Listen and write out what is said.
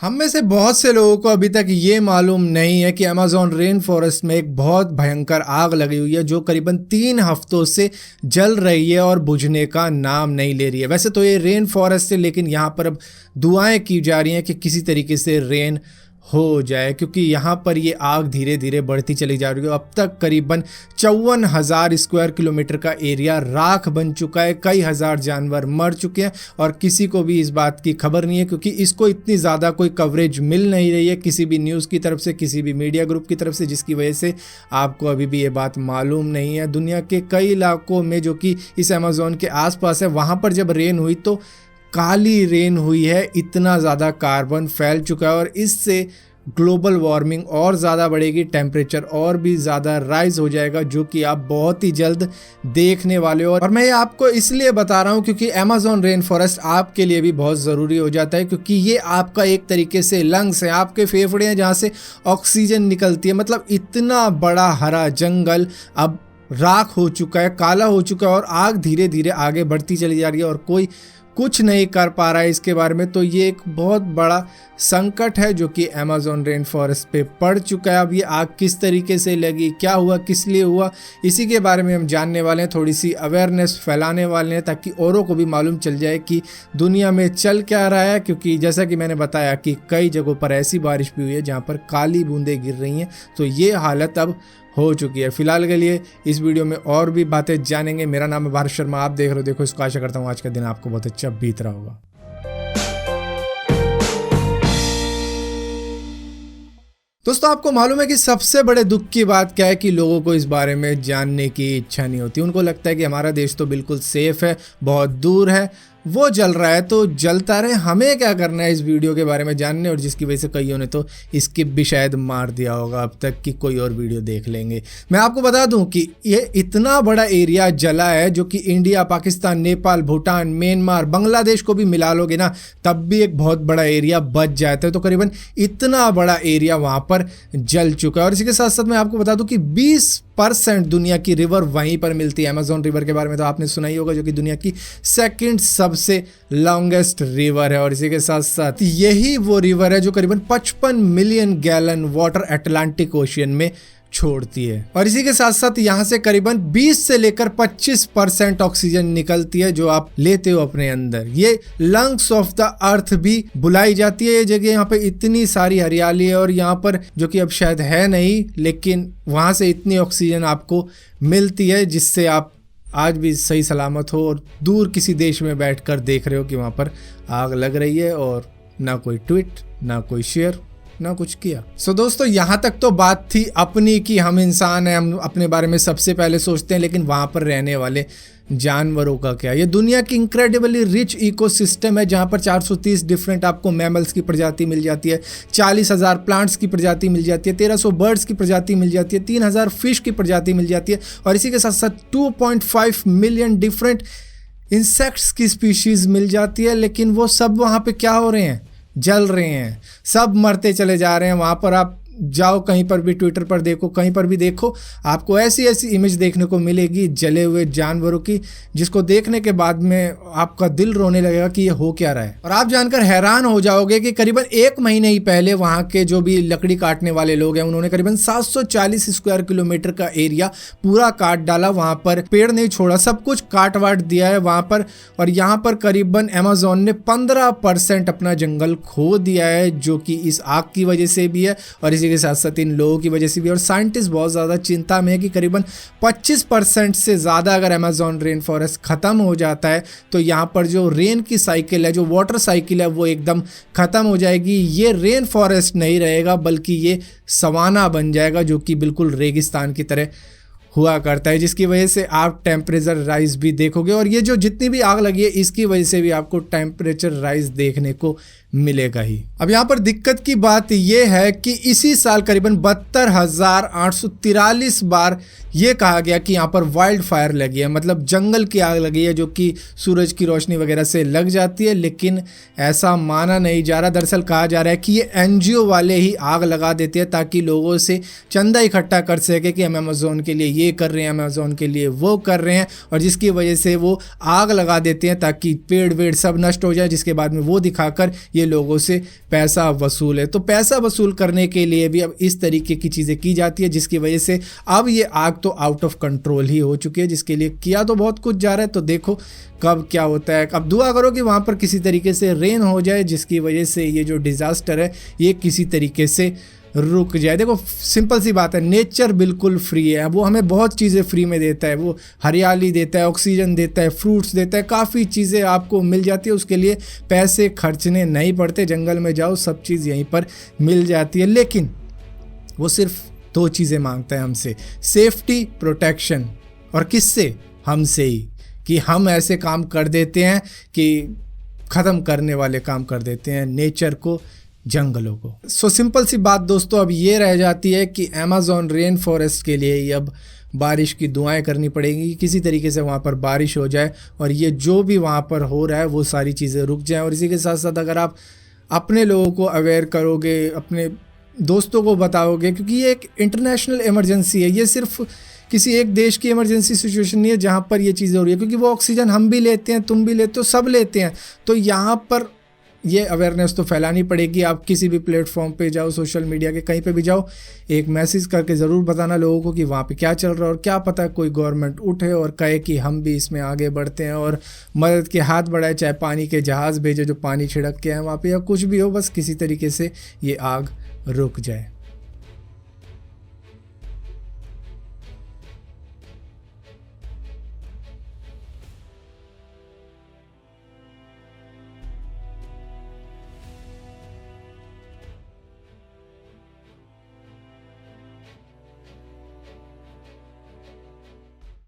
हम में से बहुत से लोगों को अभी तक ये मालूम नहीं है कि अमेज़न रेन फॉरेस्ट में एक बहुत भयंकर आग लगी हुई है जो करीबन 3 हफ्तों से जल रही है और बुझने का नाम नहीं ले रही है। वैसे तो ये रेन फॉरेस्ट है, लेकिन यहाँ पर अब दुआएं की जा रही हैं कि किसी तरीके से रेन हो जाए, क्योंकि यहाँ पर ये आग धीरे धीरे बढ़ती चली जा रही है। अब तक करीबन 54,000 स्क्वायर किलोमीटर का एरिया राख बन चुका है, कई हज़ार जानवर मर चुके हैं और किसी को भी इस बात की खबर नहीं है, क्योंकि इसको इतनी ज़्यादा कोई कवरेज मिल नहीं रही है किसी भी न्यूज़ की तरफ से, किसी भी मीडिया ग्रुप की तरफ से, जिसकी वजह से आपको अभी भी ये बात मालूम नहीं है। दुनिया के कई इलाकों में जो कि इस अमेज़न के आसपास है, वहाँ पर जब रेन हुई तो काली रेन हुई है, इतना ज़्यादा कार्बन फैल चुका है और इससे ग्लोबल वार्मिंग और ज़्यादा बढ़ेगी, टेम्परेचर और भी ज़्यादा राइज हो जाएगा, जो कि आप बहुत ही जल्द देखने वाले हो। और मैं ये आपको इसलिए बता रहा हूँ क्योंकि अमेज़न रेन फॉरेस्ट आपके लिए भी बहुत ज़रूरी हो जाता है, क्योंकि ये आपका एक तरीके से लंग्स है, आपके फेफड़े हैं जहाँ से ऑक्सीजन निकलती है। मतलब इतना बड़ा हरा जंगल अब राख हो चुका है, काला हो चुका है और आग धीरे धीरे आगे बढ़ती चली जा रही है और कोई कुछ नहीं कर पा रहा है इसके बारे में। तो ये एक बहुत बड़ा संकट है जो कि अमेज़न रेन फॉरेस्ट पे पड़ चुका है। अब ये आग किस तरीके से लगी, क्या हुआ, किस लिए हुआ, इसी के बारे में हम जानने वाले हैं, थोड़ी सी अवेयरनेस फैलाने वाले हैं ताकि औरों को भी मालूम चल जाए कि दुनिया में चल क्या रहा है। क्योंकि जैसा कि मैंने बताया कि कई जगहों पर ऐसी बारिश भी हुई है जहाँ पर काली बूंदें गिर रही हैं, तो ये हालत अब हो चुकी है। फिलहाल के लिए इस वीडियो में और भी बातें जानेंगे। मेरा नाम है भारत शर्मा, आप देख रहे हो देखो इसको। आशा करता हूँ आज का दिन आपको बहुत अच्छा बीत रहा होगा। दोस्तों, आपको मालूम है कि सबसे बड़े दुख की बात क्या है कि लोगों को इस बारे में जानने की इच्छा नहीं होती। उनको लगता है कि हमारा देश तो बिल्कुल सेफ है, बहुत दूर है, वो जल रहा है तो जलता रहे, हमें क्या करना है इस वीडियो के बारे में जानने। और जिसकी वजह से कईयों ने तो स्किप भी शायद मार दिया होगा अब तक कि कोई और वीडियो देख लेंगे। मैं आपको बता दूं कि ये इतना बड़ा एरिया जला है जो कि इंडिया, पाकिस्तान, नेपाल, भूटान, म्यांमार, बांग्लादेश को भी मिला लोगे ना तब भी एक बहुत बड़ा एरिया बच जाता है। तो करीबन इतना बड़ा एरिया वहाँ पर जल चुका है। और इसी के साथ साथ मैं आपको बता दूं कि 20% दुनिया की रिवर वहीं पर मिलती है। अमेज़न रिवर के बारे में तो आपने सुना ही होगा, जो कि दुनिया की सेकंड सबसे लॉन्गेस्ट रिवर है। और इसी के साथ साथ यही वो रिवर है जो करीबन 55 million gallon water Atlantic ocean में छोड़ती है। और इसी के साथ साथ यहाँ से करीबन 20 से लेकर 25% ऑक्सीजन निकलती है जो आप लेते हो अपने अंदर। ये लंग्स ऑफ द अर्थ भी बुलाई जाती है ये जगह। यहाँ पे इतनी सारी हरियाली है और यहाँ पर जो कि अब शायद है नहीं, लेकिन वहाँ से इतनी ऑक्सीजन आपको मिलती है जिससे आप आज भी सही सलामत हो और दूर किसी देश में बैठकर देख रहे हो कि वहाँ पर आग लग रही है और ना कोई ट्वीट, ना कोई शेयर, ना कुछ किया। सो दोस्तों, यहाँ तक तो बात थी अपनी कि हम इंसान हैं, हम अपने बारे में सबसे पहले सोचते हैं, लेकिन वहाँ पर रहने वाले जानवरों का क्या। ये दुनिया की इंक्रेडिबली रिच इकोसिस्टम है जहाँ पर 430 डिफरेंट आपको मैमल्स की प्रजाति मिल जाती है, 40,000 प्लांट्स की प्रजाति मिल जाती है, 1300 बर्ड्स की प्रजाति मिल जाती है, 3,000 फिश की प्रजाति मिल जाती है और इसी के साथ साथ 2.5 मिलियन डिफरेंट इंसेक्ट्स की स्पीशीज मिल जाती है। लेकिन वो सब वहाँ पे क्या हो रहे हैं, जल रहे हैं, सब मरते चले जा रहे हैं। वहाँ पर आप जाओ, कहीं पर भी ट्विटर पर देखो, कहीं पर भी देखो, आपको ऐसी ऐसी इमेज देखने को मिलेगी जले हुए जानवरों की, जिसको देखने के बाद में आपका दिल रोने लगेगा कि ये हो क्या रहा है। और आप जानकर हैरान हो जाओगे कि करीबन 1 महीने ही पहले वहाँ के जो भी लकड़ी काटने वाले लोग हैं उन्होंने करीबन 740 स्क्वायर किलोमीटर का एरिया पूरा काट डाला। वहाँ पर पेड़ नहीं छोड़ा, सब कुछ काट वाट दिया है वहाँ पर। और यहाँ पर करीबन अमेज़न ने 15% अपना जंगल खो दिया है, जो कि इस आग की वजह से भी है और इसी के साथ साथ इन लोगों की वजह से भी। और साइंटिस्ट बहुत ज़्यादा चिंता में है कि करीबन 25% से ज़्यादा अगर अमेज़न रेन फॉरेस्ट ख़त्म हो जाता है तो यहाँ पर जो रेन की साइकिल है, जो वाटर साइकिल है, वो एकदम ख़त्म हो जाएगी। ये रेन फॉरेस्ट नहीं रहेगा बल्कि ये सवाना बन जाएगा, जो कि बिल्कुल रेगिस्तान की तरह हुआ करता है, जिसकी वजह से आप टेम्परेचर राइज भी देखोगे। और ये जो जितनी भी आग लगी है इसकी वजह से भी आपको टेम्परेचर राइज देखने को मिलेगा ही। अब यहाँ पर दिक्कत की बात यह है कि इसी साल करीबन 72,843 बार ये कहा गया कि यहाँ पर वाइल्ड फायर लगी है, मतलब जंगल की आग लगी है जो कि सूरज की रोशनी वगैरह से लग जाती है, लेकिन ऐसा माना नहीं जा रहा। दरअसल कहा जा रहा है कि ये एनजीओ वाले ही आग लगा देते हैं ताकि लोगों से चंदा इकट्ठा कर सके कि हम अमेज़न के लिए ये कर रहे हैं, अमेज़ॉन के लिए वो कर रहे हैं, और जिसकी वजह से वो आग लगा देते हैं ताकि पेड़ वेड़ सब नष्ट हो जाए, जिसके बाद में वो दिखाकर ये लोगों से पैसा वसूल है। तो पैसा वसूल करने के लिए भी अब इस तरीके की चीज़ें की जाती है, जिसकी वजह से अब ये आग तो आउट ऑफ कंट्रोल ही हो चुकी है, जिसके लिए किया तो बहुत कुछ जा रहा है। तो देखो कब क्या होता है। अब दुआ करो कि वहाँ पर किसी तरीके से रेन हो जाए, जिसकी वजह से ये जो डिज़ास्टर है ये किसी तरीके से रुक जाए। देखो सिंपल सी बात है, नेचर बिल्कुल फ्री है, वो हमें बहुत चीज़ें फ्री में देता है, वो हरियाली देता है, ऑक्सीजन देता है, फ्रूट्स देता है, काफ़ी चीज़ें आपको मिल जाती है, उसके लिए पैसे खर्चने नहीं पड़ते। जंगल में जाओ सब चीज़ यहीं पर मिल जाती है, लेकिन वो सिर्फ 2 चीज़ें मांगता है हमसे, सेफ्टी, प्रोटेक्शन। और किससे? हमसे ही, कि हम ऐसे काम कर देते हैं कि ख़त्म करने वाले काम कर देते हैं नेचर को, जंगलों को। सो सिंपल सी बात दोस्तों अब ये रह जाती है कि अमेज़न रेन फॉरेस्ट के लिए अब बारिश की दुआएं करनी पड़ेगी कि किसी तरीके से वहाँ पर बारिश हो जाए और ये जो भी वहाँ पर हो रहा है वो सारी चीज़ें रुक जाएं। और इसी के साथ साथ अगर आप अपने लोगों को अवेयर करोगे, अपने दोस्तों को बताओगे, क्योंकि ये एक इंटरनेशनल इमरजेंसी है, ये सिर्फ किसी एक देश की इमरजेंसी सिचुएशन नहीं है जहाँ पर ये चीज़ें हो रही है, क्योंकि वो ऑक्सीजन हम भी लेते हैं, तुम भी लेते हो, सब लेते हैं। तो यहाँ पर ये अवेयरनेस तो फैलानी पड़ेगी। आप किसी भी प्लेटफॉर्म पे जाओ, सोशल मीडिया के कहीं पे भी जाओ, एक मैसेज करके ज़रूर बताना लोगों को कि वहाँ पे क्या चल रहा है, और क्या पता कोई गवर्नमेंट उठे और कहे कि हम भी इसमें आगे बढ़ते हैं और मदद के हाथ बढ़ाए, चाहे पानी के जहाज़ भेजे जो पानी छिड़क के हैं वहाँ पे, या कुछ भी हो, बस किसी तरीके से ये आग रुक जाए।